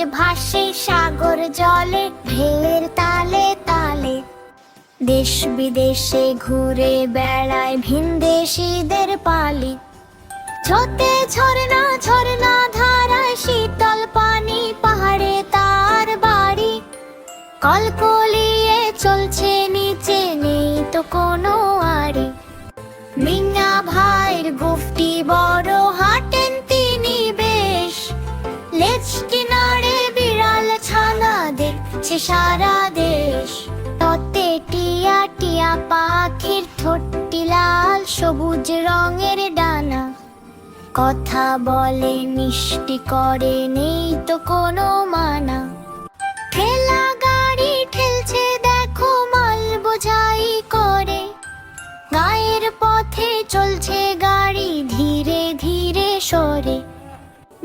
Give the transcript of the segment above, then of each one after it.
ভাসে সাগর জলে, ঢেউয়ের তালে তালে। দেশ বিদেশে ঘুরে বেড়ায় ভিনদেশীদের পালি। স্রোতে ঝরনা ঝরনা ধারায় শীতল পানি, পাহাড়ে তার বাড়ি। কলকলিয়ে চলছে নিচে, নেই তো কোনো আড়ি। মিয়া ভাইয়ের গুফটি বড়, হাঁটেন তিনি বেশ। লেজ কিনারে বিড়াল ছানা, দেখছে সারা দেশ। ততে টিয়া টিয়া পাখির ঠোঁটটি লাল, সবুজ রঙের ডানা। কথা বলে মিষ্টি করে, নেই তো কোনো মানা। ঠেলা গাড়ি ঠেলছে দেখো, মাল বোঝাই করে। গায়ের পথে চলছে গাড়ি, ধীরে ধীরে সরে।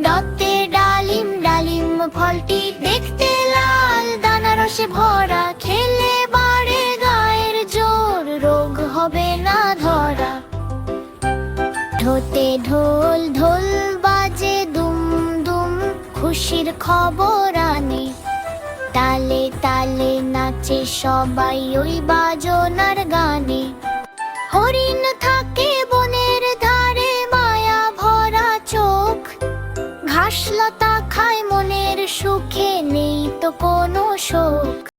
ডতে ডালিম ডালিম ফলটি দেখতে লাল, দানারসে ভরা। খেলে বাড়ে গায়ের জোর, রোগ হবে না ধরা। ঢোতে ঢোল ঢোল বাজে দুম দুম, খুশির খবর আনে। তালে তালে নাচে সবাই ওই বাজনার গানে। হরিণ থাকে বনের ধারে, মায়া ভরা চোখ। ঘাসলতা খায় মনের সুখে, নেই তো কোনো শোক।